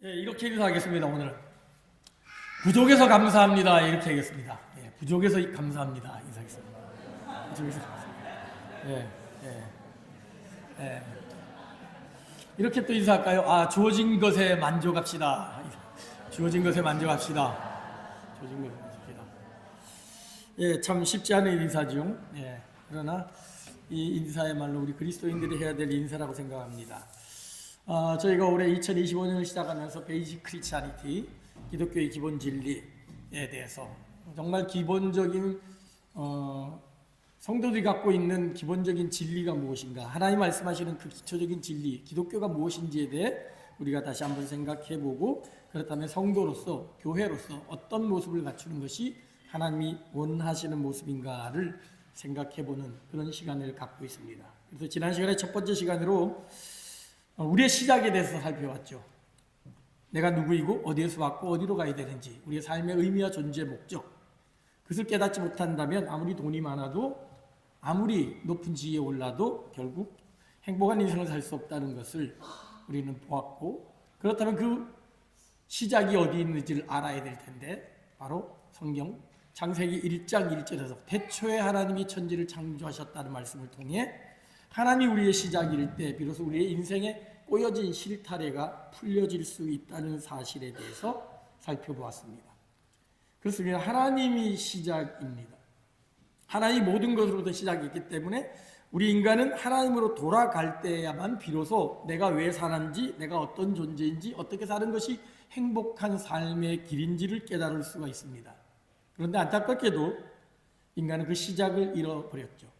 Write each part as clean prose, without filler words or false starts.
이렇게 인사하겠습니다. 오늘은 부족해서 감사합니다. 이렇게 하겠습니다. 부족해서 감사합니다. 인사하겠습니다. 부족해서 감사합니다. 이렇게 또 인사할까요? 주어진 것에 만족합시다. 주어진 것에 만족합시다. 주어진 것에 만족합시다. 참 쉽지 않은 인사죠. 그러나 이 인사야말로 우리 그리스도인들이 해야 될 인사라고 생각합니다. 저희가 올해 2025년을 시작하면서 베이직 크리스찬이티, 기독교의 기본 진리에 대해서 정말 기본적인 성도들이 갖고 있는 기본적인 진리가 무엇인가, 하나님 말씀하시는 그 기초적인 진리, 기독교가 무엇인지에 대해 우리가 다시 한번 생각해보고, 그렇다면 성도로서, 교회로서 어떤 모습을 갖추는 것이 하나님이 원하시는 모습인가를 생각해보는 그런 시간을 갖고 있습니다. 그래서 지난 시간에 첫 번째 시간으로 우리의 시작에 대해서 살펴봤죠. 내가 누구이고 어디에서 왔고 어디로 가야 되는지, 우리의 삶의 의미와 존재 목적, 그것을 깨닫지 못한다면 아무리 돈이 많아도 아무리 높은 지위에 올라도 결국 행복한 인생을 살 수 없다는 것을 우리는 보았고, 그렇다면 그 시작이 어디 있는지를 알아야 될 텐데, 바로 성경 창세기 1장 1절에서 태초에 하나님이 천지를 창조하셨다는 말씀을 통해 하나님이 우리의 시작일 때 비로소 우리의 인생에 꼬여진 실타래가 풀려질 수 있다는 사실에 대해서 살펴보았습니다. 그렇습니다. 하나님이 시작입니다. 하나님이 모든 것으로부터 시작했기 때문에 우리 인간은 하나님으로 돌아갈 때야만 비로소 내가 왜 사는지, 내가 어떤 존재인지, 어떻게 사는 것이 행복한 삶의 길인지를 깨달을 수가 있습니다. 그런데 안타깝게도 인간은 그 시작을 잃어버렸죠.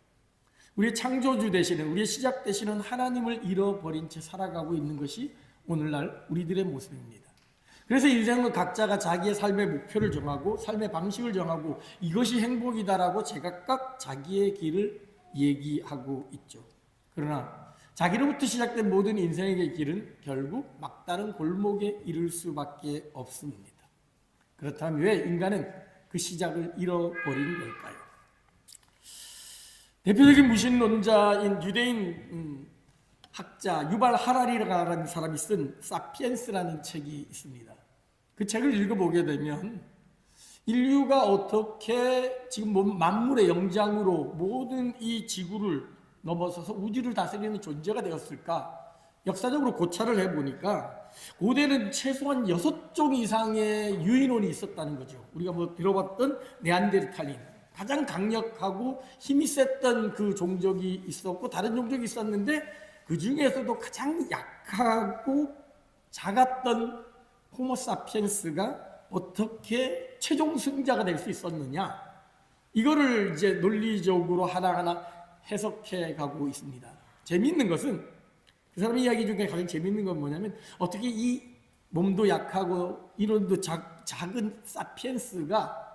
우리의 창조주 되시는, 우리의 시작 되시는 하나님을 잃어버린 채 살아가고 있는 것이 오늘날 우리들의 모습입니다. 그래서 인생은 각자가 자기의 삶의 목표를 정하고 삶의 방식을 정하고 이것이 행복이다라고 제각각 자기의 길을 얘기하고 있죠. 그러나 자기로부터 시작된 모든 인생의 길은 결국 막다른 골목에 이를 수밖에 없습니다. 그렇다면 왜 인간은 그 시작을 잃어버린 걸까요? 대표적인 무신론자인 유대인 학자 유발 하라리라는 사람이 쓴 사피엔스라는 책이 있습니다. 그 책을 읽어보게 되면 인류가 어떻게 지금 만물의 영장으로 모든 이 지구를 넘어서서 우주를 다스리는 존재가 되었을까? 역사적으로 고찰을 해보니까 고대는 최소한 6종 이상의 유인원이 있었다는 거죠. 우리가 들어봤던 네안데르탈인, 가장 강력하고 힘이 셌던 그 종족이 있었고 다른 종족이 있었는데 그 중에서도 가장 약하고 작았던 호모사피엔스가 어떻게 최종 승자가 될 수 있었느냐, 이거를 이제 논리적으로 하나하나 해석해 가고 있습니다. 재미있는 것은 그 사람 이야기 중에 가장 재미있는 건 뭐냐면, 어떻게 이 몸도 약하고 이론도 작은 사피엔스가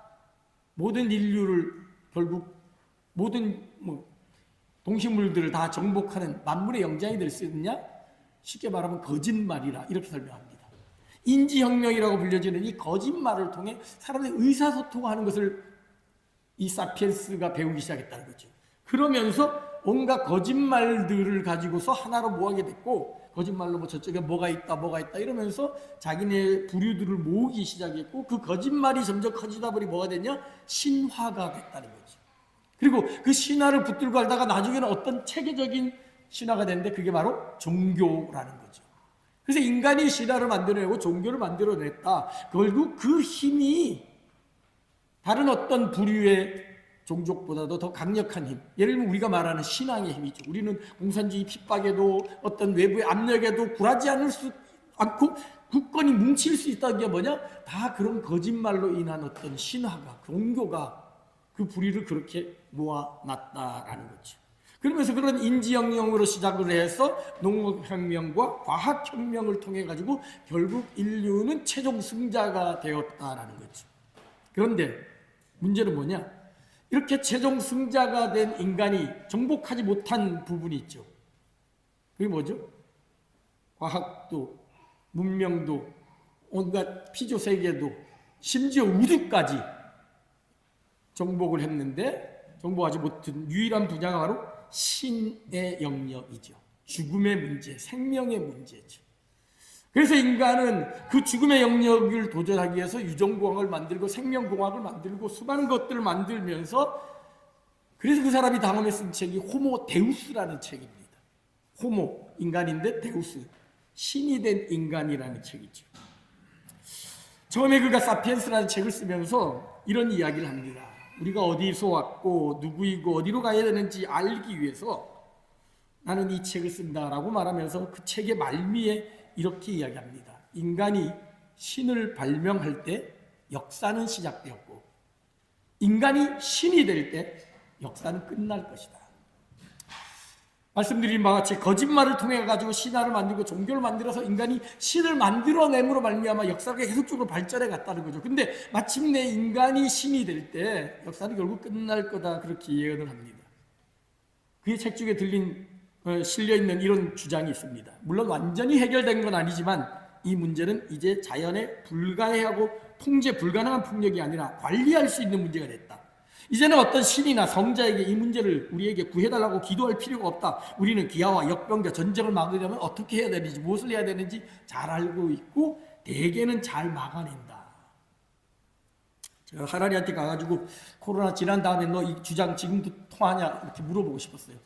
모든 인류를 결국 모든 동식물들을 다 정복하는 만물의 영장이 될 수 있느냐? 쉽게 말하면 거짓말이라 이렇게 설명합니다. 인지혁명이라고 불려지는 이 거짓말을 통해 사람의 의사소통하는 것을 이 사피엔스가 배우기 시작했다는 거죠. 그러면서 온갖 거짓말들을 가지고서 하나로 모으게 됐고, 거짓말로 저쪽에 뭐가 있다 이러면서 자기네 부류들을 모으기 시작했고, 그 거짓말이 점점 커지다 보니 뭐가 됐냐? 신화가 됐다는 거죠. 그리고 그 신화를 붙들고 살다가 나중에는 어떤 체계적인 신화가 됐는데 그게 바로 종교라는 거죠. 그래서 인간이 신화를 만들어내고 종교를 만들어냈다. 결국 그 힘이 다른 어떤 부류의 종족보다도 더 강력한 힘, 예를 들면 우리가 말하는 신앙의 힘이죠. 우리는 공산주의 핍박에도 어떤 외부의 압력에도 굴하지 않고 굳건히 뭉칠 수 있다는 게 뭐냐? 다 그런 거짓말로 인한 어떤 신화가, 종교가 그 부리를 그렇게 모아놨다라는 거죠. 그러면서 그런 인지혁명으로 시작을 해서 농업혁명과 과학혁명을 통해 가지고 결국 인류는 최종 승자가 되었다라는 거죠. 그런데 문제는 뭐냐? 이렇게 최종 승자가 된 인간이 정복하지 못한 부분이 있죠. 그게 뭐죠? 과학도, 문명도, 온갖 피조세계도, 심지어 우주까지 정복을 했는데 정복하지 못한 유일한 분야가 바로 신의 영역이죠. 죽음의 문제, 생명의 문제죠. 그래서 인간은 그 죽음의 영역을 도전하기 위해서 유전공학을 만들고 생명공학을 만들고 수많은 것들을 만들면서, 그래서 그 사람이 다음에 쓴 책이 호모 데우스라는 책입니다. 호모, 인간인데 데우스, 신이 된 인간이라는 책이죠. 처음에 그가 사피엔스라는 책을 쓰면서 이런 이야기를 합니다. 우리가 어디서 왔고 누구이고 어디로 가야 되는지 알기 위해서 나는 이 책을 쓴다라고 말하면서 그 책의 말미에 이렇게 이야기합니다. 인간이 신을 발명할 때 역사는 시작되었고 인간이 신이 될 때 역사는 끝날 것이다. 말씀드린 바와 같이 거짓말을 통해 가지고 신화를 만들고 종교를 만들어서 인간이 신을 만들어냄으로 말미암아 역사가 계속적으로 발전해 갔다는 거죠. 근데 마침내 인간이 신이 될 때 역사는 결국 끝날 거다, 그렇게 예언을 합니다. 그의 책 중에 실려있는 이런 주장이 있습니다. 물론 완전히 해결된 건 아니지만 이 문제는 이제 자연에 불가해하고 통제 불가능한 폭력이 아니라 관리할 수 있는 문제가 됐다. 이제는 어떤 신이나 성자에게 이 문제를 우리에게 구해달라고 기도할 필요가 없다. 우리는 기아와 역병과 전쟁을 막으려면 어떻게 해야 되는지, 무엇을 해야 되는지 잘 알고 있고 대개는 잘 막아낸다. 제가 하라리한테 가가지고 코로나 지난 다음에 너 이 주장 지금도 통하냐 이렇게 물어보고 싶었어요.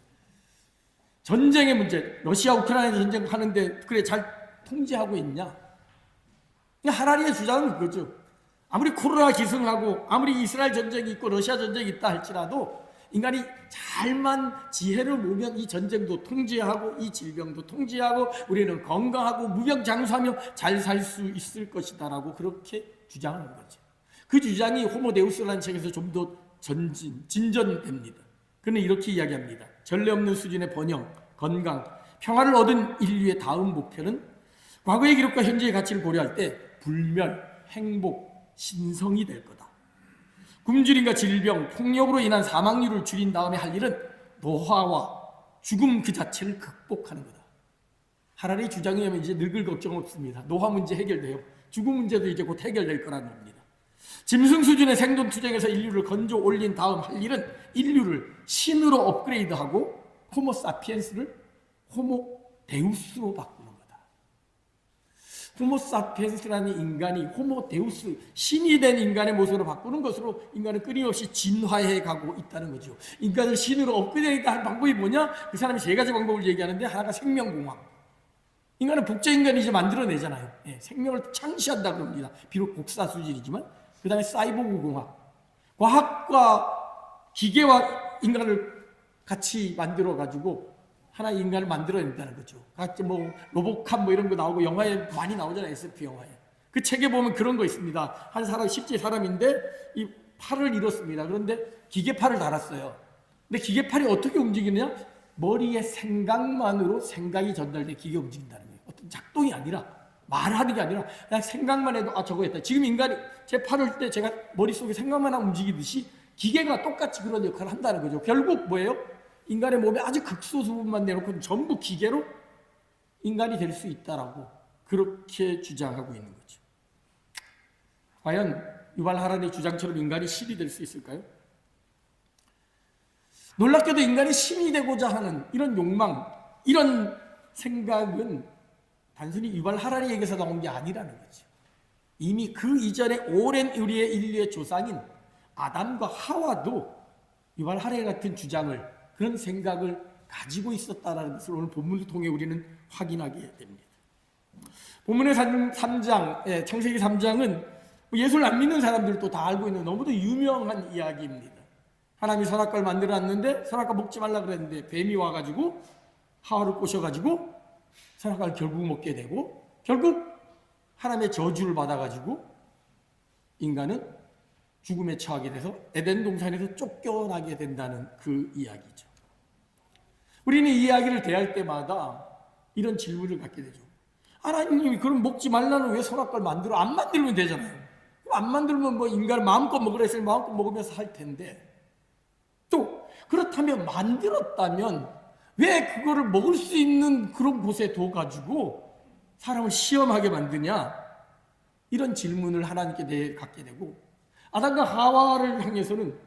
전쟁의 문제, 러시아 우크라이나 전쟁 하는데 그래 잘 통제하고 있냐? 하라리의 주장은 그거죠. 아무리 코로나 기승하고 아무리 이스라엘 전쟁이 있고 러시아 전쟁이 있다 할지라도 인간이 잘만 지혜를 모으면 이 전쟁도 통제하고 이 질병도 통제하고 우리는 건강하고 무병장수하며 잘 살 수 있을 것이다라고 그렇게 주장하는 거죠. 그 주장이 호모데우스라는 책에서 좀 더 진전됩니다. 그는 이렇게 이야기합니다. 전례 없는 수준의 번영, 건강, 평화를 얻은 인류의 다음 목표는 과거의 기록과 현재의 가치를 고려할 때 불멸, 행복, 신성이 될 거다. 굶주림과 질병, 폭력으로 인한 사망률을 줄인 다음에 할 일은 노화와 죽음 그 자체를 극복하는 거다. 하라리 주장에 의하면 이제 늙을 걱정 없습니다. 노화 문제 해결돼요. 죽음 문제도 이제 곧 해결될 거라는 겁니다. 짐승 수준의 생존 투쟁에서 인류를 건져 올린 다음 할 일은 인류를 신으로 업그레이드하고 호모 사피엔스를 호모 데우스로 바꾸는 거다. 호모 사피엔스라는 인간이 호모 데우스, 신이 된 인간의 모습으로 바꾸는 것으로 인간은 끊임없이 진화해 가고 있다는 거죠. 인간을 신으로 업그레이드할 방법이 뭐냐? 그 사람이 세 가지 방법을 얘기하는데 하나가 생명공학. 인간은 복제인간이 이제 만들어내잖아요. 생명을 창시한다고 합니다. 비록 복사 수준이지만. 그 다음에 사이보그 공학. 과학과 기계와 인간을 같이 만들어가지고 하나의 인간을 만들어낸다는 거죠. 각기 뭐 로봇캅 뭐 이런 거 나오고 영화에 많이 나오잖아요. SF 영화에. 그 책에 보면 그런 거 있습니다. 한 사람, 실제 사람인데 이 팔을 잃었습니다. 그런데 기계팔을 달았어요. 근데 기계팔이 어떻게 움직이느냐? 머리의 생각만으로 생각이 전달돼 기계 움직인다는 거예요. 어떤 작동이 아니라, 말하는 게 아니라 그냥 생각만 해도 아 저거 했다. 지금 인간이 제 팔을 때 제가 머릿속에 생각만 하고 움직이듯이 기계가 똑같이 그런 역할을 한다는 거죠. 결국 뭐예요? 인간의 몸에 아주 극소수 부분만 내놓고 전부 기계로 인간이 될 수 있다라고 그렇게 주장하고 있는 거죠. 과연 유발 하라리 주장처럼 인간이 신이 될 수 있을까요? 놀랍게도 인간이 신이 되고자 하는 이런 욕망, 이런 생각은 단순히 유발 하라리에게서 나온 게 아니라는 거죠. 이미 그 이전에 오랜 우리의 인류의 조상인 아담과 하와도 유발 하라리 같은 주장을, 그런 생각을 가지고 있었다는 것을 오늘 본문을 통해 우리는 확인하게 됩니다. 본문의 3장, 창세기 3장은 예수를 안 믿는 사람들도 다 알고 있는 너무도 유명한 이야기입니다. 하나님이 선악과를 만들어놨는데 선악과 먹지 말라 그랬는데 뱀이 와가지고 하와를 꼬셔가지고 선악과를 결국 먹게 되고 결국 하나님의 저주를 받아가지고 인간은 죽음에 처하게 돼서 에덴 동산에서 쫓겨나게 된다는 그 이야기죠. 우리는 이 이야기를 대할 때마다 이런 질문을 갖게 되죠. 하나님이 그럼 먹지 말라는 왜 선악과를 만들어? 안 만들면 되잖아요. 그럼 안 만들면 뭐 인간을 마음껏 먹으라 했으니 마음껏 먹으면서 할 텐데, 또 그렇다면 만들었다면 왜 그거를 먹을 수 있는 그런 곳에 둬가지고 사람을 시험하게 만드냐? 이런 질문을 하나님께 갖게 되고, 아담과 하와를 향해서는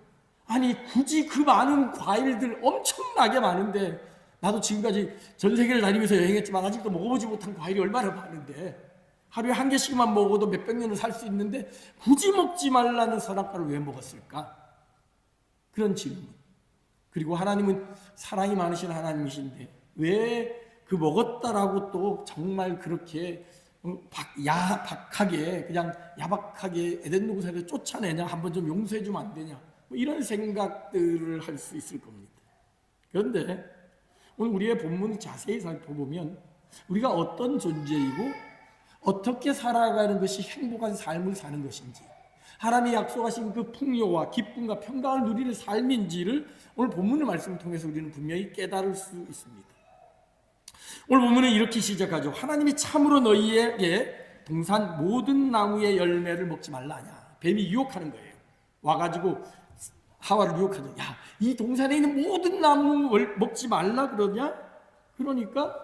아니 굳이 그 많은 과일들 엄청나게 많은데, 나도 지금까지 전 세계를 다니면서 여행했지만 아직도 먹어보지 못한 과일이 얼마나 많은데 하루에 한 개씩만 먹어도 몇백 년을 살 수 있는데 굳이 먹지 말라는 선악과를 왜 먹었을까? 그런 질문. 그리고 하나님은 사랑이 많으신 하나님이신데 왜 그 먹었다라고 또 정말 그렇게 야박하게 그냥 야박하게 에덴 동산에서 쫓아내냐, 한번 좀 용서해 주면 안 되냐, 뭐 이런 생각들을 할 수 있을 겁니다. 그런데 오늘 우리의 본문을 자세히 살펴보면 우리가 어떤 존재이고 어떻게 살아가는 것이 행복한 삶을 사는 것인지, 하나님이 약속하신 그 풍요와 기쁨과 평강을 누리는 삶인지를 오늘 본문의 말씀을 통해서 우리는 분명히 깨달을 수 있습니다. 오늘 본문은 이렇게 시작하죠. 하나님이 참으로 너희에게 동산 모든 나무의 열매를 먹지 말라 하냐. 뱀이 유혹하는 거예요. 와가지고 하와를 유혹하죠. 야, 이 동산에 있는 모든 나무를 먹지 말라 그러냐? 그러니까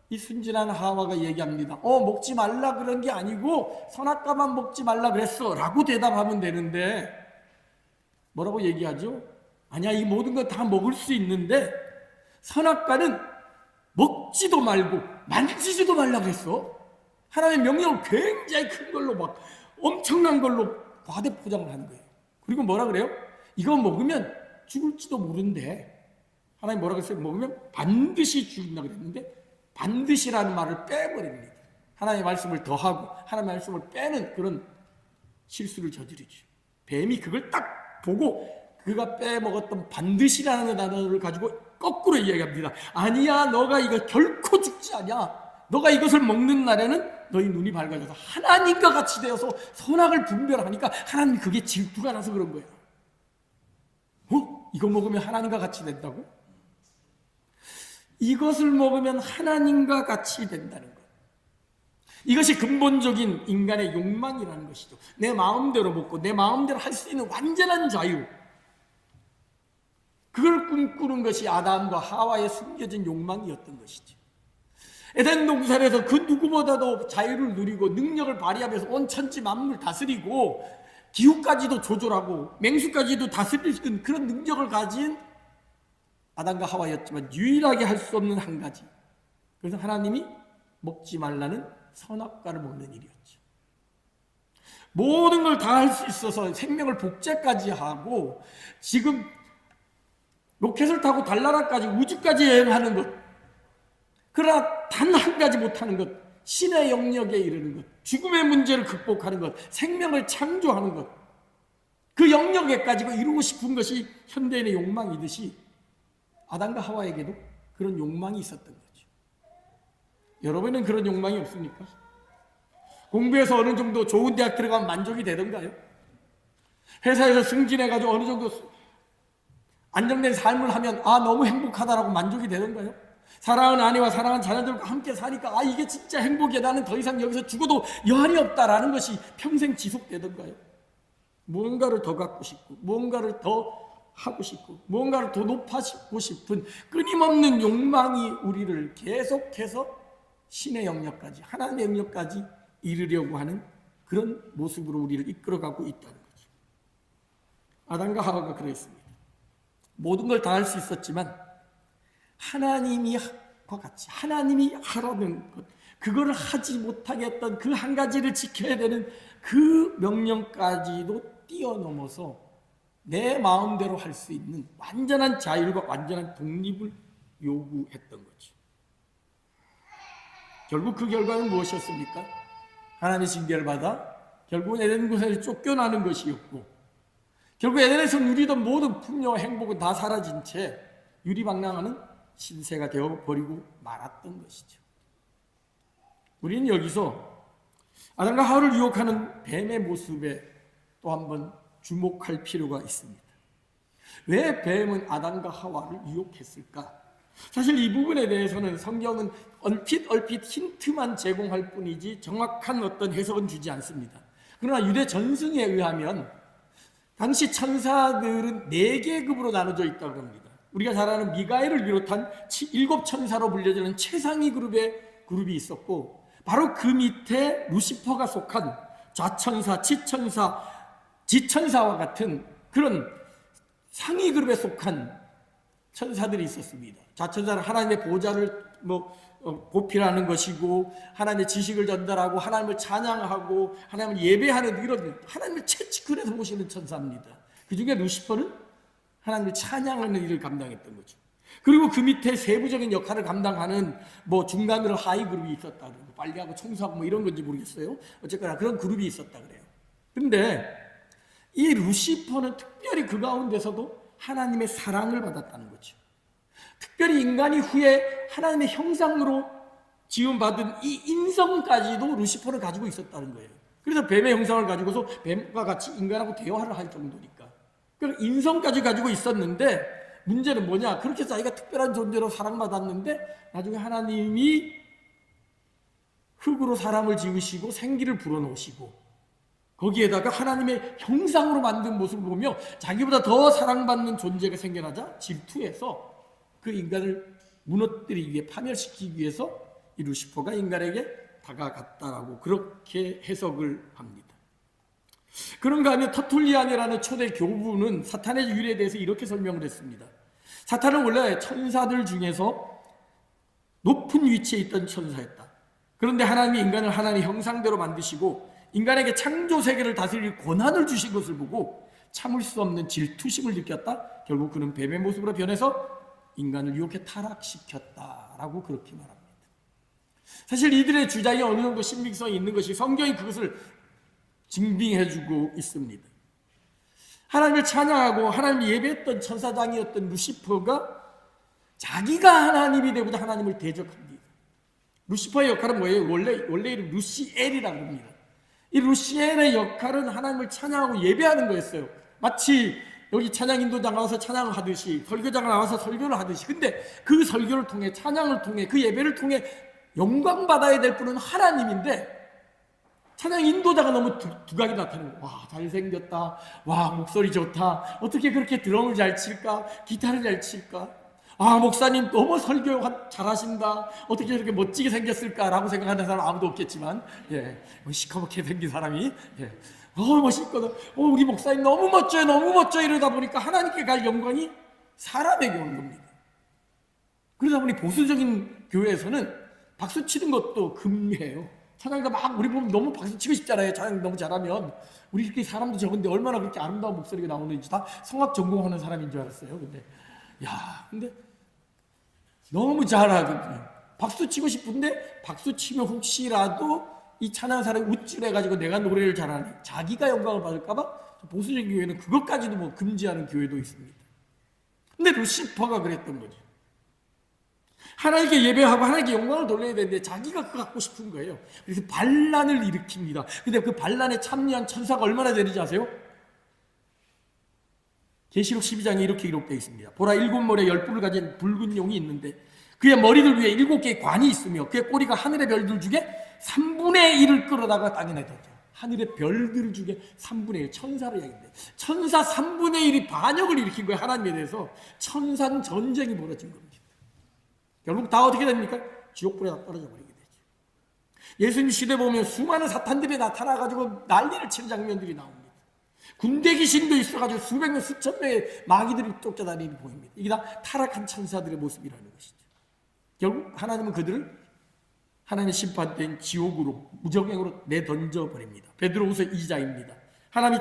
이 순진한 하와가 얘기합니다. 먹지 말라 그런 게 아니고 선악과만 먹지 말라 그랬어 라고 대답하면 되는데 뭐라고 얘기하죠? 아니야, 이 모든 거 다 먹을 수 있는데 선악과는 먹지도 말고 만지지도 말라 그랬어. 하나님의 명령을 굉장히 큰 걸로 막 엄청난 걸로 과대포장을 하는 거예요. 그리고 뭐라 그래요? 이거 먹으면 죽을지도 모른대. 하나님 뭐라 그랬어요? 먹으면 반드시 죽는다 그랬는데 반드시라는 말을 빼버립니다. 하나님의 말씀을 더하고 하나님의 말씀을 빼는 그런 실수를 저지르죠. 뱀이 그걸 딱 보고 그가 빼먹었던 반드시라는 단어를 가지고 거꾸로 이야기합니다. 아니야, 너가 이거 결코 죽지 않냐. 너가 이것을 먹는 날에는 너희 눈이 밝아져서 하나님과 같이 되어서 선악을 분별하니까 하나님이 그게 질투가 나서 그런 거야. 이거 먹으면 하나님과 같이 된다고? 이것을 먹으면 하나님과 같이 된다는 것. 이것이 근본적인 인간의 욕망이라는 것이죠. 내 마음대로 먹고 내 마음대로 할 수 있는 완전한 자유. 그걸 꿈꾸는 것이 아담과 하와의 숨겨진 욕망이었던 것이죠. 에덴 동산에서 그 누구보다도 자유를 누리고 능력을 발휘하면서 온 천지 만물을 다스리고 기후까지도 조절하고 맹수까지도 다스릴 수 있는 그런 능력을 가진 아담과 하와였지만 유일하게 할 수 없는 한 가지, 그래서 하나님이 먹지 말라는 선악과를 먹는 일이었죠. 모든 걸 다 할 수 있어서 생명을 복제까지 하고 지금 로켓을 타고 달나라까지 우주까지 여행하는 것, 그러나 단 한 가지 못하는 것, 신의 영역에 이르는 것, 죽음의 문제를 극복하는 것, 생명을 창조하는 것, 그 영역에까지 이루고 싶은 것이 현대인의 욕망이듯이 아담과 하와에게도 그런 욕망이 있었던 거죠. 여러분은 그런 욕망이 없습니까? 공부해서 어느 정도 좋은 대학 들어가면 만족이 되던가요? 회사에서 승진해가지고 어느 정도 안정된 삶을 하면 너무 행복하다라고 만족이 되던가요? 사랑하는 아내와 사랑하는 자녀들과 함께 사니까 이게 진짜 행복이야, 나는 더 이상 여기서 죽어도 여한이 없다라는 것이 평생 지속되던가요? 무언가를 더 갖고 싶고 무언가를 더 하고 싶고 무언가를 더 높아지고 싶은 끊임없는 욕망이 우리를 계속해서 신의 영역까지, 하나님의 영역까지 이르려고 하는 그런 모습으로 우리를 이끌어가고 있다는 거죠. 아담과 하와가 그랬습니다. 모든 걸 다 할 수 있었지만 하나님과 같이 하나님이 하라는 것, 그거를 하지 못하게 했던 그 한 가지를 지켜야 되는 그 명령까지도 뛰어넘어서 내 마음대로 할 수 있는 완전한 자율과 완전한 독립을 요구했던 거죠. 결국 그 결과는 무엇이었습니까? 하나님의 징계를 받아 결국은 에덴 동산에서 쫓겨나는 것이었고, 결국 에덴에서 누리던 모든 풍요와 행복은 다 사라진 채 유리방랑하는 신세가 되어버리고 말았던 것이죠. 우리는 여기서 아담과 하와를 유혹하는 뱀의 모습에 또 한번 주목할 필요가 있습니다. 왜 뱀은 아담과 하와를 유혹했을까? 사실 이 부분에 대해서는 성경은 얼핏 힌트만 제공할 뿐이지 정확한 어떤 해석은 주지 않습니다. 그러나 유대 전승에 의하면 당시 천사들은 4계급으로 나눠져 있다고 합니다. 우리가 잘 아는 미가엘을 비롯한 7천사로 불려지는 최상위 그룹이 있었고, 바로 그 밑에 루시퍼가 속한 좌천사, 치천사, 지천사와 같은 그런 상위 그룹에 속한 천사들이 있었습니다. 자천사는 하나님의 보좌를 보필하는 것이고, 하나님의 지식을 전달하고, 하나님을 찬양하고, 하나님을 예배하는 이런 하나님을 채찍근에서 모시는 천사입니다. 그 중에 루시퍼는 하나님을 찬양하는 일을 감당했던 거죠. 그리고 그 밑에 세부적인 역할을 감당하는 중간으로 하이 그룹이 있었다 그래요. 빨리하고 청소하고 이런 건지 모르겠어요. 어쨌거나 그런 그룹이 있었다 그래요. 근데 이 루시퍼는 특별히 그 가운데서도 하나님의 사랑을 받았다는 거죠. 특별히 인간이 후에 하나님의 형상으로 지음받은 이 인성까지도 루시퍼를 가지고 있었다는 거예요. 그래서 뱀의 형상을 가지고서 뱀과 같이 인간하고 대화를 할 정도니까. 그러니까 인성까지 가지고 있었는데, 문제는 뭐냐? 그렇게 자기가 특별한 존재로 사랑받았는데 나중에 하나님이 흙으로 사람을 지으시고 생기를 불어넣으시고, 거기에다가 하나님의 형상으로 만든 모습을 보며 자기보다 더 사랑받는 존재가 생겨나자 질투해서 그 인간을 무너뜨리기 위해, 파멸시키기 위해서 이 루시퍼가 인간에게 다가갔다라고 그렇게 해석을 합니다. 그런가 하면 터툴리안이라는 초대 교부는 사탄의 유래에 대해서 이렇게 설명을 했습니다. 사탄은 원래 천사들 중에서 높은 위치에 있던 천사였다. 그런데 하나님이 인간을 하나님의 형상대로 만드시고 인간에게 창조 세계를 다스릴 권한을 주신 것을 보고 참을 수 없는 질투심을 느꼈다. 결국 그는 뱀의 모습으로 변해서 인간을 유혹해 타락시켰다라고 그렇게 말합니다. 사실 이들의 주장이 어느 정도 신빙성이 있는 것이 성경이 그것을 증빙해주고 있습니다. 하나님을 찬양하고 하나님을 예배했던 천사장이었던 루시퍼가 자기가 하나님이 되고자 하나님을 대적합니다. 루시퍼의 역할은 뭐예요? 원래 이름 루시엘이라고 합니다. 이 루시엘의 역할은 하나님을 찬양하고 예배하는 거였어요. 마치 여기 찬양 인도장 나와서 찬양을 하듯이, 설교장 나와서 설교를 하듯이. 근데 그 설교를 통해, 찬양을 통해, 그 예배를 통해 영광 받아야 될 분은 하나님인데, 찬양 인도자가 너무 두각이 나타나는 거예요. 와, 잘생겼다. 와, 목소리 좋다. 어떻게 그렇게 드럼을 잘 칠까? 기타를 잘 칠까? 아, 목사님 너무 설교 잘하신다. 어떻게 저렇게 멋지게 생겼을까라고 생각하는 사람 아무도 없겠지만, 시커멓게 생긴 사람이, 멋있거든. 우리 목사님 너무 멋져요. 너무 멋져요. 이러다 보니까 하나님께 갈 영광이 사람에게 오는 겁니다. 그러다 보니 보수적인 교회에서는 박수 치는 것도 금해요. 찬양가 막 우리 보면 너무 박수 치고 싶잖아요. 찬양 너무 잘하면. 우리 이렇게 사람도 적은데 얼마나 그렇게 아름다운 목소리가 나오는지 다 성악 전공하는 사람인 줄 알았어요. 근데 너무 잘하거든요. 박수 치고 싶은데 박수 치면 혹시라도 이 찬양 사람이 우쭐해가지고 내가 노래를 잘하네, 자기가 영광을 받을까봐 보수적인 교회는 그것까지도 금지하는 교회도 있습니다. 근데 루시퍼가 그랬던 거죠. 하나님께 예배하고 하나님께 영광을 돌려야 되는데 자기가 그거 갖고 싶은 거예요. 그래서 반란을 일으킵니다. 근데 그 반란에 참여한 천사가 얼마나 되는지 아세요? 계시록 12장에 이렇게 기록되어 있습니다. 보라, 7머리에 10뿔을 가진 붉은 용이 있는데 그의 머리들 위에 7개의 관이 있으며 그의 꼬리가 하늘의 별들 중에 3분의 1을 끌어다가 땅에 내던져. 하늘의 별들 중에 3분의 1, 천사를 얘기했는데 천사 3분의 1이 반역을 일으킨 거예요. 하나님에 대해서. 천상 전쟁이 벌어진 겁니다. 결국 다 어떻게 됩니까? 지옥불에 다 떨어져 버리게 되죠. 예수님 시대 보면 수많은 사탄들이 나타나가지고 난리를 치는 장면들이 나옵니다. 군대 귀신도 있어가지고 수백 명, 수천 명의 마귀들이 쫓아다니는 보입니다. 이게 다 타락한 천사들의 모습이라는 것이죠. 결국 하나님은 그들을 하나님의 심판된 지옥으로, 무정행으로 내던져 버립니다. 베드로후서 2장입니다. 하나님이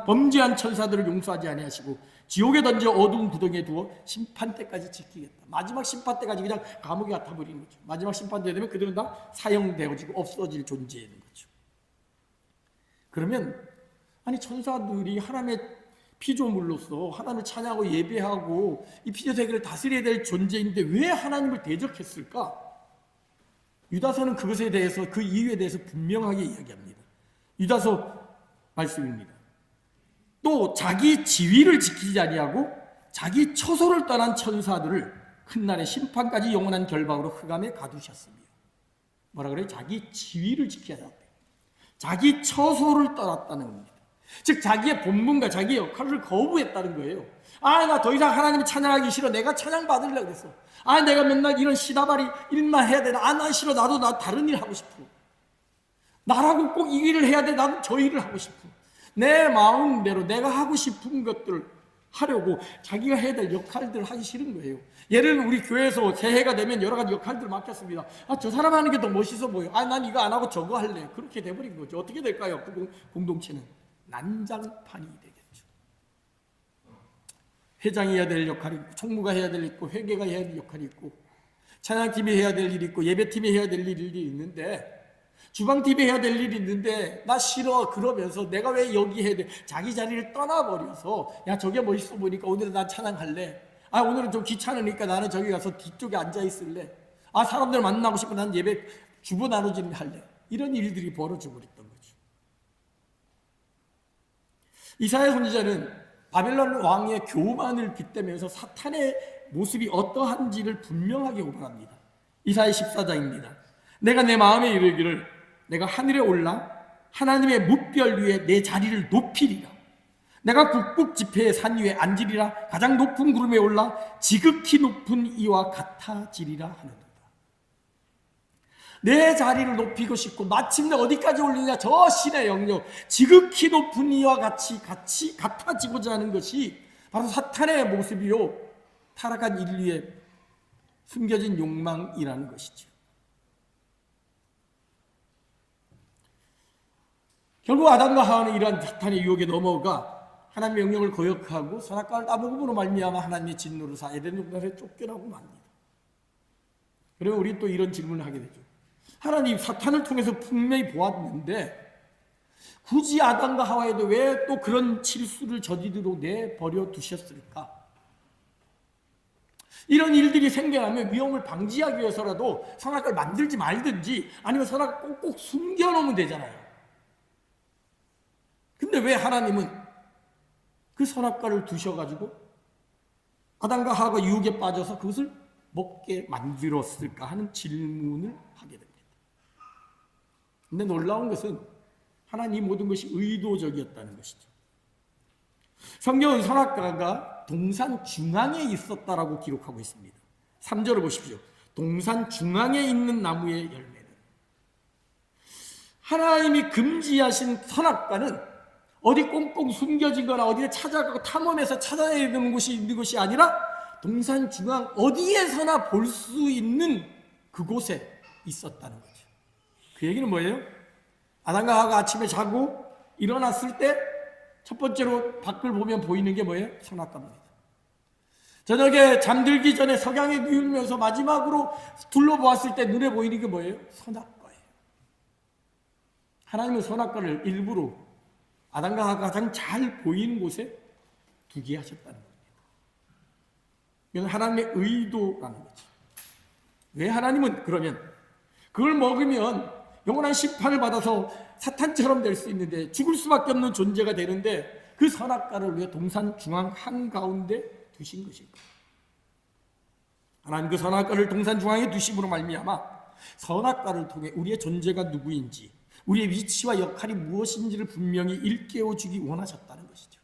범죄한 천사들을 용서하지 아니하시고 지옥에 던져 어두운 구덩이에 두어 심판 때까지 지키겠다. 마지막 심판 때까지 그냥 감옥에 갖다 버리는 거죠. 마지막 심판 때 되면 그들은 다 사형되어지고 없어질 존재인 거죠. 그러면 천사들이 하나님의 피조물로서 하나님을 찬양하고 예배하고 이 피조세계를 다스려야 될 존재인데 왜 하나님을 대적했을까? 유다서는 그것에 대해서, 그 이유에 대해서 분명하게 이야기합니다. 유다서 말씀입니다. 또 자기 지위를 지키지 아니하고 자기 처소를 떠난 천사들을 큰 날의 심판까지 영원한 결박으로 흑암에 가두셨습니다. 뭐라 그래요? 자기 지위를 지켜야 한다. 자기 처소를 떠났다는 겁니다. 즉 자기의 본분과 자기의 역할을 거부했다는 거예요. 나 더 이상 하나님을 찬양하기 싫어. 내가 찬양 받으려고 그랬어. 내가 맨날 이런 시다바리 일만 해야 되나? 난 싫어. 나도 다른 일 하고 싶어. 나라고 꼭 이 일을 해야 돼. 나도 저 일을 하고 싶어. 내 마음대로 내가 하고 싶은 것들을 하려고 자기가 해야 될 역할들을 하기 싫은 거예요. 예를 들면 우리 교회에서 새해가 되면 여러 가지 역할들을 맡겼습니다. 저 사람 하는 게 더 멋있어 보여. 난 이거 안 하고 저거 할래. 그렇게 돼버린 거죠. 어떻게 될까요? 그 공동체는 난장판이 되겠죠. 회장이 해야 될 역할이 있고, 총무가 해야 될 일이 있고, 회계가 해야 될 역할이 있고, 찬양팀이 해야 될 일이 있고, 예배팀이 해야 될 일이 있는데, 주방팀이 해야 될 일이 있는데 나 싫어 그러면서 내가 왜 여기 해야 돼? 자기 자리를 떠나버려서 야 저게 멋있어 보니까 오늘은 난 찬양할래. 오늘은 좀 귀찮으니까 나는 저기 가서 뒤쪽에 앉아 있을래. 사람들 만나고 싶고 난 예배 주보 나누기는 할래. 이런 일들이 벌어져 버렸던 거죠. 이사야 선지자는 바벨론 왕의 교만을 빗대면서 사탄의 모습이 어떠한지를 분명하게 고발합니다. 이사야 14장입니다. 내가 내 마음에 이르기를 내가 하늘에 올라 하나님의 뭇별 위에 내 자리를 높이리라. 내가 북북 지폐의 산 위에 앉으리라. 가장 높은 구름에 올라 지극히 높은 이와 같아지리라 하는도다. 내 자리를 높이고 싶고 마침내 어디까지 올리냐? 저 신의 영역 지극히 높은 이와 같이 같아지고자 하는 것이 바로 사탄의 모습이요 타락한 인류의 숨겨진 욕망이라는 것이죠. 결국 아담과 하와는 이러한 사탄의 유혹에 넘어가 하나님의 명령을 거역하고 선악과를 따먹음으로 말미암아 하나님의 진노를 사 에덴 동산에 쫓겨나고 맙니다. 그러면 우리 또 이런 질문을 하게 되죠. 하나님 사탄을 통해서 분명히 보았는데 굳이 아담과 하와에도 왜 또 그런 실수를 저지르도록 내버려 두셨을까? 이런 일들이 생겨나면 위험을 방지하기 위해서라도 선악과를 만들지 말든지 아니면 선악과를 꼭꼭 숨겨놓으면 되잖아요. 근데 왜 하나님은 그 선악과를 두셔가지고 아담과 하와가 유혹에 빠져서 그것을 먹게 만들었을까 하는 질문을 하게 됩니다. 근데 놀라운 것은 하나님 모든 것이 의도적이었다는 것이죠. 성경은 선악과가 동산 중앙에 있었다라고 기록하고 있습니다. 3절을 보십시오. 동산 중앙에 있는 나무의 열매는 하나님이 금지하신 선악과는 어디 꽁꽁 숨겨진 거나 어디에 찾아가고 탐험해서 찾아내야 되는 곳이 있는 것이 아니라 동산 중앙 어디에서나 볼 수 있는 그곳에 있었다는 거죠. 그 얘기는 뭐예요? 아담과 하와가 아침에 자고 일어났을 때 첫 번째로 밖을 보면 보이는 게 뭐예요? 선악과입니다. 저녁에 잠들기 전에 석양에 누우면서 마지막으로 둘러보았을 때 눈에 보이는 게 뭐예요? 선악과예요. 하나님은 선악과를 일부러 아담과 하와가 가장 잘 보이는 곳에 두게 하셨다는 겁니다. 이건 하나님의 의도라는 거죠. 왜 하나님은 그러면 그걸 먹으면 영원한 심판을 받아서 사탄처럼 될 수 있는데 죽을 수밖에 없는 존재가 되는데 그 선악과를 왜 동산 중앙 한가운데 두신 것일까? 하나님 그 선악과를 동산 중앙에 두심으로 말미암아 선악과를 통해 우리의 존재가 누구인지 우리의 위치와 역할이 무엇인지를 분명히 일깨워주기 원하셨다는 것이죠.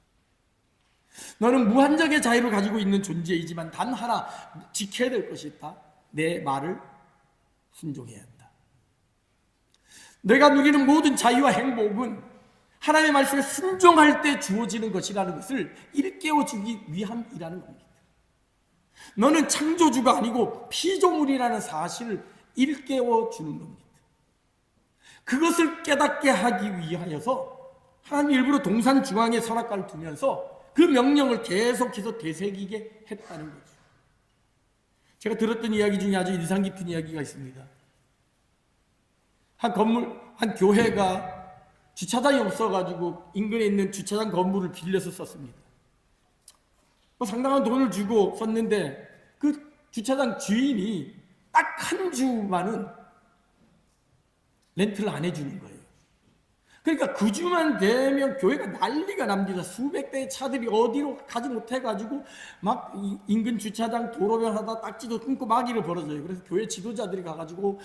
너는 무한정의 자유를 가지고 있는 존재이지만 단 하나 지켜야 될 것이 있다. 내 말을 순종해야 한다. 내가 누리는 모든 자유와 행복은 하나님의 말씀에 순종할 때 주어지는 것이라는 것을 일깨워주기 위함이라는 겁니다. 너는 창조주가 아니고 피조물이라는 사실을 일깨워주는 겁니다. 그것을 깨닫게 하기 위하여서 하나님 일부러 동산 중앙에 선악과를 두면서 그 명령을 계속해서 되새기게 했다는 거죠. 제가 들었던 이야기 중에 아주 인상 깊은 이야기가 있습니다. 한 교회가 주차장이 없어가지고 인근에 있는 주차장 건물을 빌려서 썼습니다. 상당한 돈을 주고 썼는데 그 주차장 주인이 딱 한 주만은 렌트를 안 해주는 거예요. 그러니까 그 주만 되면 교회가 난리가 납니다. 수백 대의 차들이 어디로 가지 못해가지고 막 인근 주차장 도로변 하다 딱지도 끊고 막이를 벌어져요. 그래서 교회 지도자들이 가가지고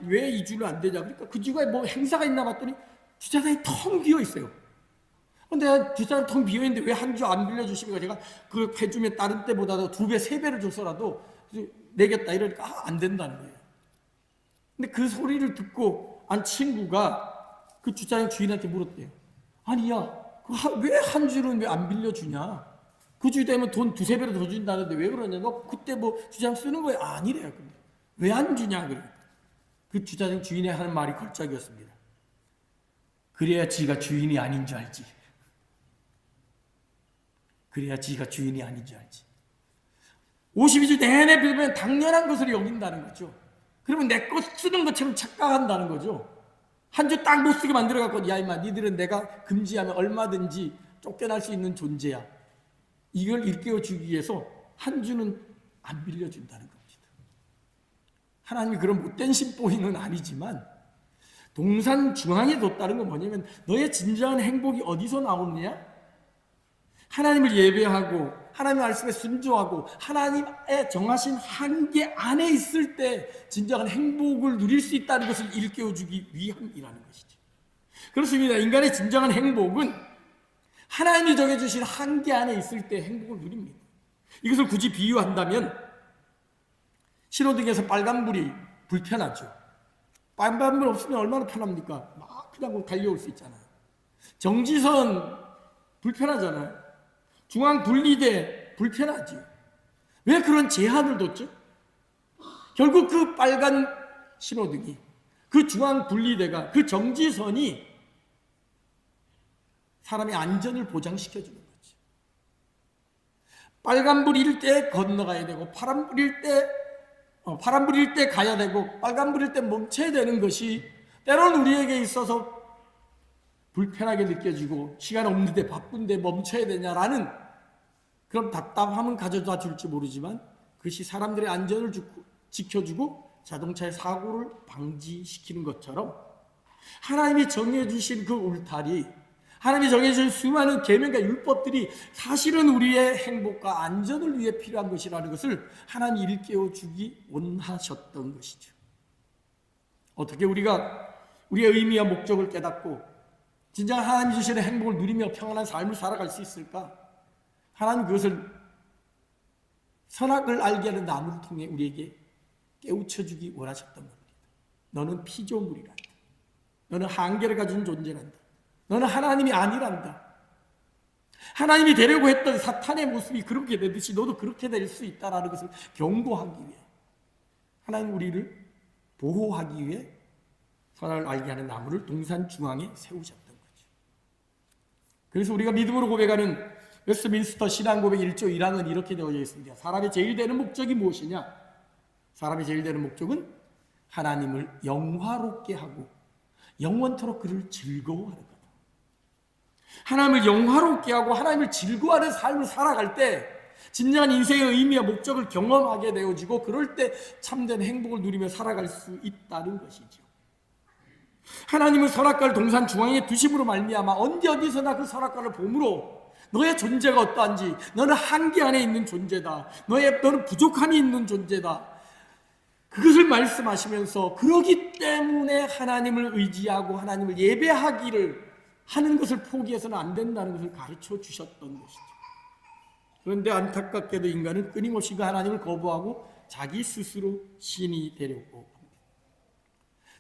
왜 이 주는 안 되냐. 그러니까 그 주가 뭐 행사가 있나 봤더니 주차장이 텅 비어 있어요. 근데 주차장 텅 비어 있는데 왜 한 주 안 빌려주시니까 제가 그 해주면 다른 때보다도 2배, 3배를 줘서라도 내겠다 이러니까 안 된다는 거예요. 근데 그 소리를 듣고 한 친구가 그 주차장 주인한테 물었대요. 아니야, 왜 한 주는 왜 안 빌려주냐? 그 주 되면 돈 두세 배로 더 준다는데 왜 그러냐? 너 그때 뭐 주장 쓰는 거야? 아니래요. 근데 왜 안 주냐? 그래. 그 주차장 주인이 하는 말이 걸작이었습니다. 그래야 지가 주인이 아닌 줄 알지. 그래야 지가 주인이 아닌 줄 알지. 52주 내내 빌면 당연한 것을 여긴다는 거죠. 그러면 내 것 쓰는 것처럼 착각한다는 거죠. 한 주 딱 못 쓰게 만들어갖고, 야, 임마, 니들은 내가 금지하면 얼마든지 쫓겨날 수 있는 존재야. 이걸 일깨워주기 위해서 한 주는 안 빌려준다는 겁니다. 하나님이 그런 못된 심보인은 아니지만, 동산 중앙에 뒀다는 건 뭐냐면, 너의 진정한 행복이 어디서 나오느냐? 하나님을 예배하고, 하나님 말씀에 순종하고, 하나님의 정하신 한계 안에 있을 때 진정한 행복을 누릴 수 있다는 것을 일깨워주기 위함이라는 것이죠. 그렇습니다. 인간의 진정한 행복은 하나님이 정해주신 한계 안에 있을 때 행복을 누립니다. 이것을 굳이 비유한다면, 신호등에서 빨간불이 불편하죠. 빨간불 없으면 얼마나 편합니까? 막 그냥 달려올 수 있잖아요. 정지선 불편하잖아요. 중앙 분리대 불편하지. 왜 그런 제한을 뒀죠? 결국 그 빨간 신호등이, 그 중앙 분리대가, 그 정지선이 사람의 안전을 보장시켜주는 거죠. 빨간불일 때 건너가야 되고, 파란불일 때 가야 되고, 빨간불일 때 멈춰야 되는 것이 때로는 우리에게 있어서 불편하게 느껴지고, 시간 없는데 바쁜데 멈춰야 되냐라는 그런 답답함은 가져다 줄지 모르지만, 그것이 사람들의 안전을 지켜주고 자동차의 사고를 방지시키는 것처럼, 하나님이 정해주신 그 울타리, 하나님이 정해주신 수많은 계명과 율법들이 사실은 우리의 행복과 안전을 위해 필요한 것이라는 것을 하나님이 일깨워주기 원하셨던 것이죠. 어떻게 우리가 우리의 의미와 목적을 깨닫고 진정 하나님 주시는 행복을 누리며 평안한 삶을 살아갈 수 있을까? 하나님 그것을 선악을 알게 하는 나무를 통해 우리에게 깨우쳐주기 원하셨던 겁니다. 너는 피조물이란다. 너는 한계를 가진 존재란다. 너는 하나님이 아니란다. 하나님이 되려고 했던 사탄의 모습이 그렇게 되듯이 너도 그렇게 될 수 있다는 것을 경고하기 위해, 하나님 우리를 보호하기 위해 선악을 알게 하는 나무를 동산 중앙에 세우셨던 거죠. 그래서 우리가 믿음으로 고백하는 웨스트민스터 신앙 고백 1조 1항은 이렇게 되어져 있습니다. 사람의 제일 되는 목적이 무엇이냐? 사람의 제일 되는 목적은 하나님을 영화롭게 하고 영원토록 그를 즐거워하는 것. 하나님을 영화롭게 하고 하나님을 즐거워하는 삶을 살아갈 때 진정한 인생의 의미와 목적을 경험하게 되어지고, 그럴 때 참된 행복을 누리며 살아갈 수 있다는 것이죠. 하나님은 선악과를 동산 중앙에 두심으로 말미암아 언제 어디서나 그 선악과를 봄으로 너의 존재가 어떠한지, 너는 한계 안에 있는 존재다, 너는 부족함이 있는 존재다, 그것을 말씀하시면서, 그러기 때문에 하나님을 의지하고 하나님을 예배하기를 하는 것을 포기해서는 안 된다는 것을 가르쳐 주셨던 것이죠. 그런데 안타깝게도 인간은 끊임없이 그 하나님을 거부하고 자기 스스로 신이 되려고 합니다.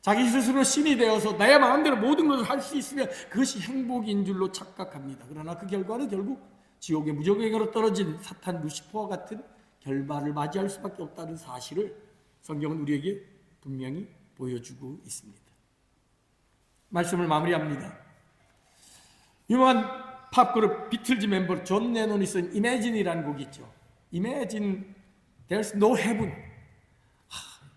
자기 스스로 신이 되어서 내 마음대로 모든 것을 할 수 있으면 그것이 행복인 줄로 착각합니다. 그러나 그 결과는 결국 지옥의 무적행으로 떨어진 사탄 루시퍼와 같은 결말을 맞이할 수밖에 없다는 사실을 성경은 우리에게 분명히 보여주고 있습니다. 말씀을 마무리합니다. 유명한 팝그룹 비틀즈 멤버 존 레논이 쓴 Imagine이라는 곡이 있죠. Imagine there's no heaven.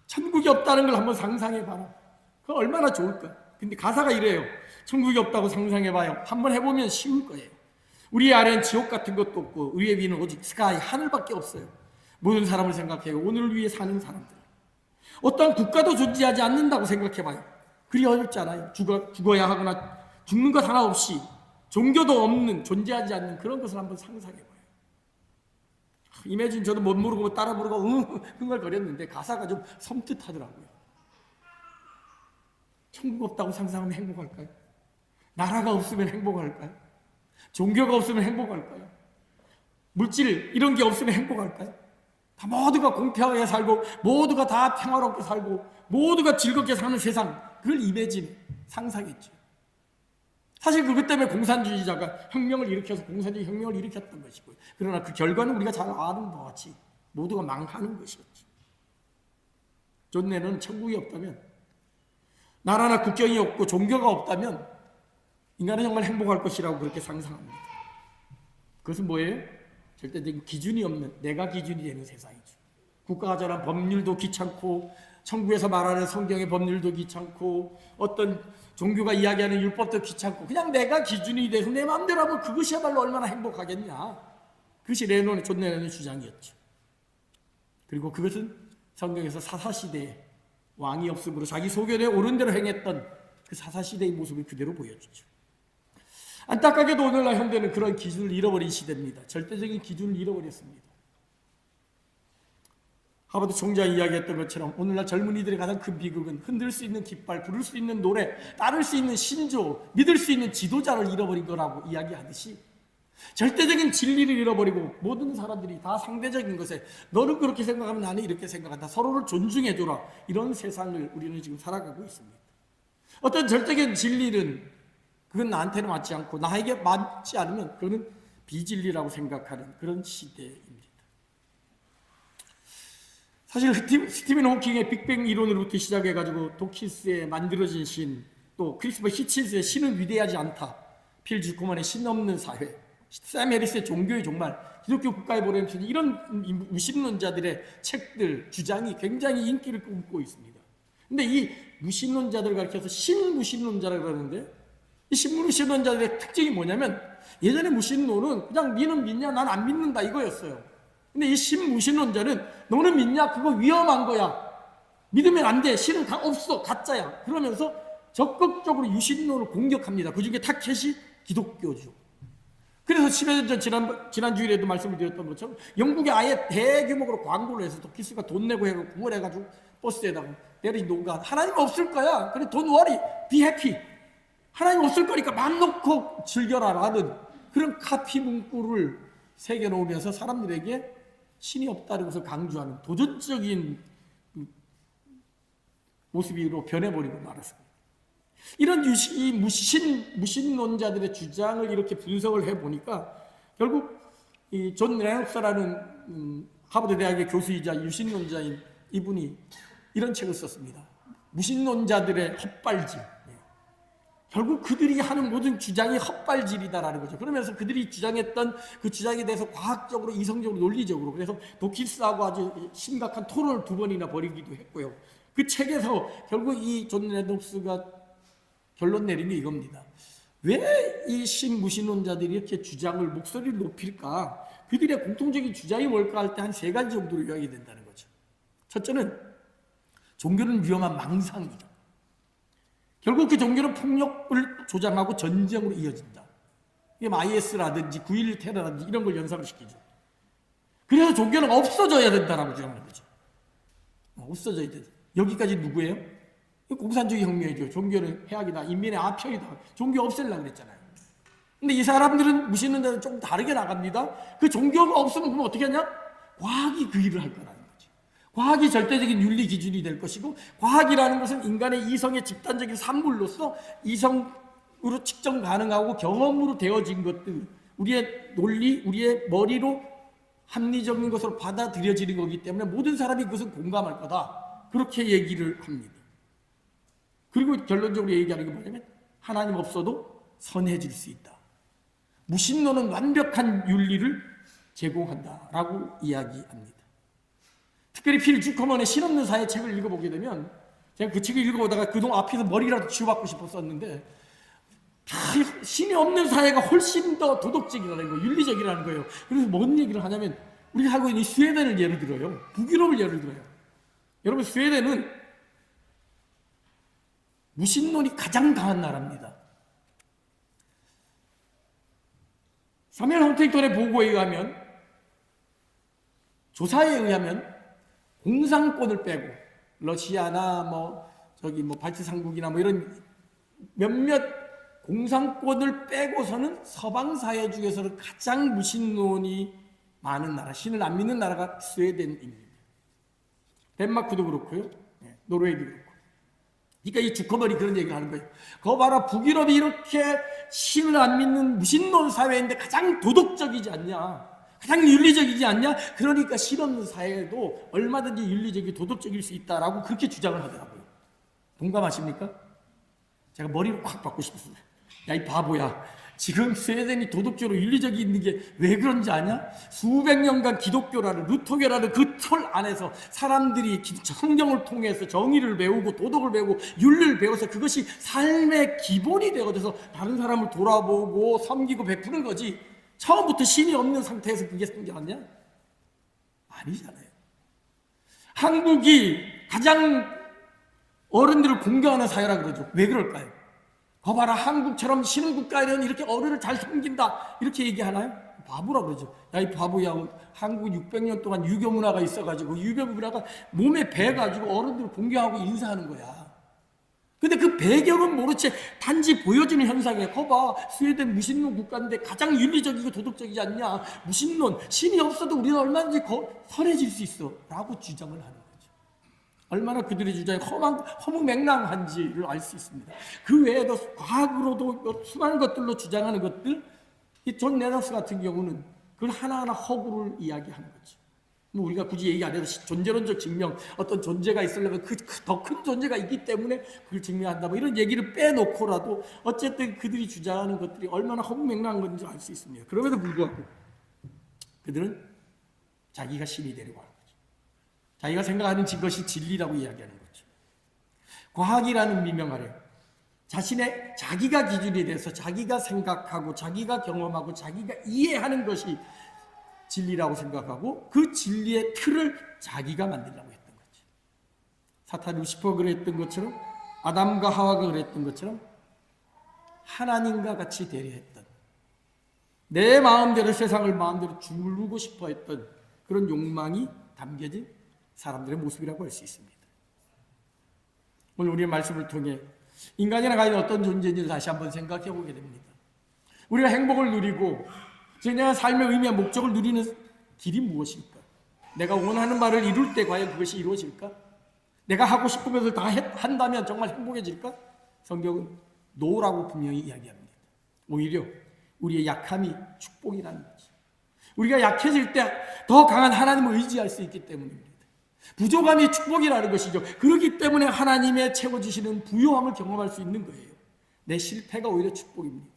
천국이 없다는 걸 한번 상상해봐라. 그거 얼마나 좋을까? 근데 가사가 이래요. 천국이 없다고 상상해봐요. 한번 해보면 쉬울 거예요. 우리 아래는 지옥 같은 것도 없고 우리의 위는 오직 스카이, 하늘밖에 없어요. 모든 사람을 생각해요. 오늘을 위해 사는 사람들. 어떤 국가도 존재하지 않는다고 생각해봐요. 그리 어렵잖아요. 죽어야 하거나 죽는 것 하나 없이 종교도 없는, 존재하지 않는 그런 것을 한번 상상해봐요. 이매진 저도 못 모르고 따라 부르고 흥얼거렸는데 가사가 좀 섬뜩하더라고요. 천국 없다고 상상하면 행복할까요? 나라가 없으면 행복할까요? 종교가 없으면 행복할까요? 물질 이런 게 없으면 행복할까요? 다 모두가 공평하게 살고 모두가 다 평화롭게 살고 모두가 즐겁게 사는 세상, 그걸 이매진 상상했죠. 사실 그것 때문에 공산주의자가 혁명을 일으켜서 공산주의 혁명을 일으켰던 것이고요. 그러나 그 결과는 우리가 잘 아는 바와 같이 모두가 망하는 것이었죠. 존 레논은 천국이 없다면, 나라나 국경이 없고 종교가 없다면 인간은 정말 행복할 것이라고 그렇게 상상합니다. 그것은 뭐예요? 절대적인 기준이 없는 내가 기준이 되는 세상이죠. 국가가 정한 법률도 귀찮고, 천국에서 말하는 성경의 법률도 귀찮고, 어떤 종교가 이야기하는 율법도 귀찮고, 그냥 내가 기준이 돼서 내 마음대로 하면 그것이야말로 얼마나 행복하겠냐. 그것이 존 레논의 주장이었죠. 그리고 그것은 성경에서 사사시대에 왕이 없으므로 자기 소견에 옳은 대로 행했던 그 사사시대의 모습을 그대로 보여주죠. 안타깝게도 오늘날 현대는 그런 기준을 잃어버린 시대입니다. 절대적인 기준을 잃어버렸습니다. 하버드 총장이 이야기했던 것처럼 오늘날 젊은이들의 가장 큰 비극은 흔들 수 있는 깃발, 부를 수 있는 노래, 따를 수 있는 신조, 믿을 수 있는 지도자를 잃어버린 거라고 이야기하듯이, 절대적인 진리를 잃어버리고 모든 사람들이 다 상대적인 것에 너는 그렇게 생각하면 나는 이렇게 생각한다, 서로를 존중해줘라, 이런 세상을 우리는 지금 살아가고 있습니다. 어떤 절대적인 진리는 그건 나한테는 맞지 않고 나에게 맞지 않으면 그거는 비진리라고 생각하는 그런 시대입니다. 사실 스티븐 호킹의 빅뱅 이론으로부터 시작해가지고 도키스에 만들어진 신, 또 크리스토퍼 히친스의 신은 위대하지 않다, 필 주코만의 신 없는 사회, 샘 해리스의 종교의 종말, 기독교 국가의 보냄신, 이런 무신론자들의 책들, 주장이 굉장히 인기를 끌고 있습니다. 근데 이 무신론자들을 가리켜서 신무신론자라고 그러는데, 이 신무신론자들의 특징이 뭐냐면, 예전에 무신론은 그냥 니는 믿냐 난 안 믿는다 이거였어요. 근데 이 신무신론자는 너는 믿냐 그거 위험한 거야, 믿으면 안 돼, 신은 없어, 가짜야, 그러면서 적극적으로 유신론을 공격합니다. 그 중에 타켓이 기독교죠. 그래서 10여 년 전 지난 주일에도 말씀을 드렸던 것처럼 영국에 아예 대규모로 광고를 해서 도키스가 돈 내고 해서 구걸해가지고 버스에다가 내리 놓가, 하나님 없을 거야, 그래 don't worry, be happy, 하나님 없을 거니까 맘 놓고 즐겨라 라는 그런 카피 문구를 새겨놓으면서 사람들에게 신이 없다는 것을 강조하는 도전적인 모습으로 변해버리고 말았습니다. 이런 무신론자들의 주장을 이렇게 분석을 해보니까 결국 이 존 레녹스라는 하버드 대학의 교수이자 유신론자인 이분이 이런 책을 썼습니다. 무신론자들의 헛발질. 결국 그들이 하는 모든 주장이 헛발질이다라는 거죠. 그러면서 그들이 주장했던 그 주장에 대해서 과학적으로, 이성적으로, 논리적으로, 그래서 도키스하고 아주 심각한 토론을 2번이나 벌이기도 했고요. 그 책에서 결국 이 존 레녹스가 결론 내린 게 이겁니다. 왜 이 신무신론자들이 이렇게 주장을, 목소리를 높일까? 그들의 공통적인 주장이 뭘까 할 때 한 3가지 정도로 요약이 된다는 거죠. 첫째는 종교는 위험한 망상이다. 결국 그 종교는 폭력을 조장하고 전쟁으로 이어진다. 이게 IS라든지 9.11 테러라든지 이런 걸 연상시키죠. 그래서 종교는 없어져야 된다라고 주장하는 거죠. 없어져야 돼. 여기까지 누구예요? 공산주의 혁명이죠. 종교는 해악이다, 인민의 아편이다, 종교 없애려고 그랬잖아요. 근데 이 사람들은 무신론자들은 조금 다르게 나갑니다. 그 종교가 없으면 그럼 어떻게 하냐? 과학이 그 일을 할 거라는 거죠. 과학이 절대적인 윤리 기준이 될 것이고, 과학이라는 것은 인간의 이성의 집단적인 산물로서 이성으로 측정 가능하고 경험으로 되어진 것들, 우리의 논리, 우리의 머리로 합리적인 것으로 받아들여지는 거기 때문에 모든 사람이 그것을 공감할 거다, 그렇게 얘기를 합니다. 그리고 결론적으로 얘기하는 게 뭐냐면 하나님 없어도 선해질 수 있다. 무신론은 완벽한 윤리를 제공한다라고 이야기합니다. 특별히 필 주커먼의 신 없는 사회 책을 읽어보게 되면, 제가 그 책을 읽어보다가 그동안 앞에서 머리라도 치워받고 싶었었는데, 신이 없는 사회가 훨씬 더 도덕적이라는 거예요, 윤리적이라는 거예요. 그래서 뭔 얘기를 하냐면, 우리가 살고 있는 스웨덴을 예를 들어요. 북유럽을 예를 들어요. 여러분, 스웨덴은 무신론이 가장 강한 나라입니다. 사무엘 헌팅턴의 보고에 의하면, 조사에 의하면 공산권을 빼고 러시아나 발트 삼국이나 이런 몇몇 공산권을 빼고서는 서방 사회 중에서는 가장 무신론이 많은 나라, 신을 안 믿는 나라가 스웨덴입니다. 덴마크도 그렇고요, 노르웨이도 그렇고. 그러니까 이 주커버리 그런 얘기를 하는 거예요. 거 봐라, 북유럽이 이렇게 신을 안 믿는 무신론 사회인데 가장 도덕적이지 않냐, 가장 윤리적이지 않냐. 그러니까 실없는 사회에도 얼마든지 윤리적이 도덕적일 수 있다라고 그렇게 주장을 하더라고요. 동감하십니까? 제가 머리를 확 받고 싶었어요. 야, 이 바보야, 지금 스웨덴이 도덕적으로 윤리적이 있는 게 왜 그런지 아냐? 수백 년간 기독교라는, 루터교라는 그 틀 안에서 사람들이 성경을 통해서 정의를 배우고 도덕을 배우고 윤리를 배워서 그것이 삶의 기본이 되어서 다른 사람을 돌아보고 섬기고 베푸는 거지, 처음부터 신이 없는 상태에서 그게 생겨났냐? 아니잖아요. 한국이 가장 어른들을 공경하는 사회라 그러죠. 왜 그럴까요? 거봐라, 한국처럼 신흥국가에는 이렇게 어른을 잘 섬긴다 이렇게 얘기하나요? 바보라 그러죠. 야, 이 바보야, 한국 600년 동안 유교 문화가 있어가지고 유교 문화가 몸에 배가지고 어른들을 공경하고 인사하는 거야. 근데 그 배경은 모르지 단지 보여지는 현상이에요. 거봐, 스웨덴 무신론 국가인데 가장 윤리적이고 도덕적이지 않냐, 무신론, 신이 없어도 우리는 얼마든지 선해질 수 있어 라고 주장을 하는 거죠. 얼마나 그들의 주장이 허무맹랑한지를 알 수 있습니다. 그 외에도 과학으로도 수많은 것들로 주장하는 것들, 이 존 레너스 같은 경우는 그걸 하나하나 허구를 이야기하는 거죠. 뭐 우리가 굳이 얘기 안 해도 존재론적 증명, 어떤 존재가 있으려면 더 큰 존재가 있기 때문에 그걸 증명한다, 뭐 이런 얘기를 빼놓고라도 어쨌든 그들이 주장하는 것들이 얼마나 허무맹랑한 건지 알 수 있습니다. 그럼에도 불구하고 그들은 자기가 신이 되려고 하는 거죠. 자기가 생각하는 것이 진리라고 이야기하는 거죠. 과학이라는 미명 아래 자기가 기준이 돼서 자기가 생각하고 자기가 경험하고 자기가 이해하는 것이 진리라고 생각하고 그 진리의 틀을 자기가 만들려고 했던 거죠. 사탄 루시퍼가 그랬던 것처럼, 아담과 하와가 그랬던 것처럼 하나님과 같이 되려 했던, 내 마음대로 세상을 마음대로 주물르고 싶어 했던 그런 욕망이 담겨진 사람들의 모습이라고 할 수 있습니다. 오늘 우리의 말씀을 통해 인간이란 과연 어떤 존재인지를 다시 한번 생각해 보게 됩니다. 우리가 행복을 누리고 그냥 삶의 의미와 목적을 누리는 길이 무엇일까? 내가 원하는 말을 이룰 때 과연 그것이 이루어질까? 내가 하고 싶은 것을 다 한다면 정말 행복해질까? 성경은 노라고 분명히 이야기합니다. 오히려 우리의 약함이 축복이라는 거죠. 우리가 약해질 때 더 강한 하나님을 의지할 수 있기 때문입니다. 부족함이 축복이라는 것이죠. 그렇기 때문에 하나님의 채워주시는 부요함을 경험할 수 있는 거예요. 내 실패가 오히려 축복입니다.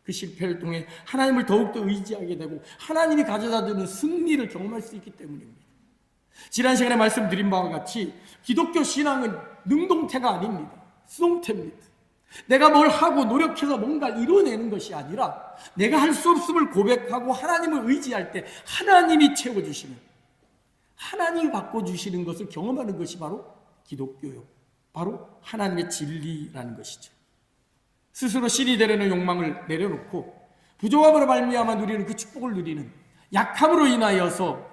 그 실패를 통해 하나님을 더욱더 의지하게 되고 하나님이 가져다주는 승리를 경험할 수 있기 때문입니다. 지난 시간에 말씀드린 바와 같이 기독교 신앙은 능동태가 아닙니다. 수동태입니다. 내가 뭘 하고 노력해서 뭔가를 이뤄내는 것이 아니라 내가 할 수 없음을 고백하고 하나님을 의지할 때 하나님이 채워주시는, 하나님이 바꿔주시는 것을 경험하는 것이 바로 기독교요, 바로 하나님의 진리라는 것이죠. 스스로 신이 되려는 욕망을 내려놓고 부족함으로 말미암아 누리는 그 축복을 누리는, 약함으로 인하여서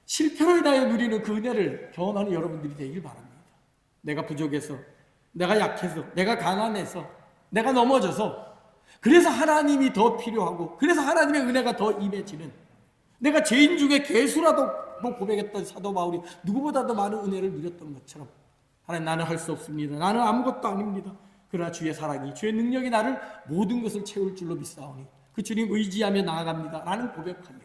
실패로 인하여 누리는 그 은혜를 경험하는 여러분들이 되길 바랍니다. 내가 부족해서, 내가 약해서, 내가 가난해서, 내가 넘어져서, 그래서 하나님이 더 필요하고 그래서 하나님의 은혜가 더 임해지는, 내가 죄인 중에 괴수라도 고백했던 사도 바울이 누구보다도 많은 은혜를 누렸던 것처럼, 하나님, 나는 할 수 없습니다. 나는 아무것도 아닙니다. 그러나 주의 사랑이, 주의 능력이 나를 모든 것을 채울 줄로 믿사오니 그 주님 의지하며 나아갑니다 라는 고백하며,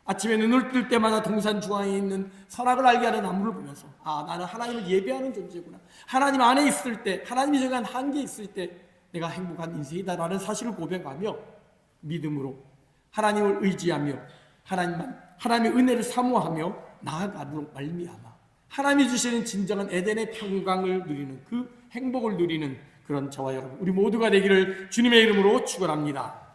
아침에 눈을 뜰 때마다 동산 중앙에 있는 선악을 알게 하는 나무를 보면서 나는 하나님을 예배하는 존재구나, 하나님 안에 있을 때, 하나님이 정한 한계에 있을 때 내가 행복한 인생이다 라는 사실을 고백하며 믿음으로 하나님을 의지하며 하나님의 은혜를 사모하며 나아가도록 말미암아 하나님이 주시는 진정한 에덴의 평강을 누리는, 그 행복을 누리는 그런 저와 여러분, 우리 모두가 되기를 주님의 이름으로 축원합니다.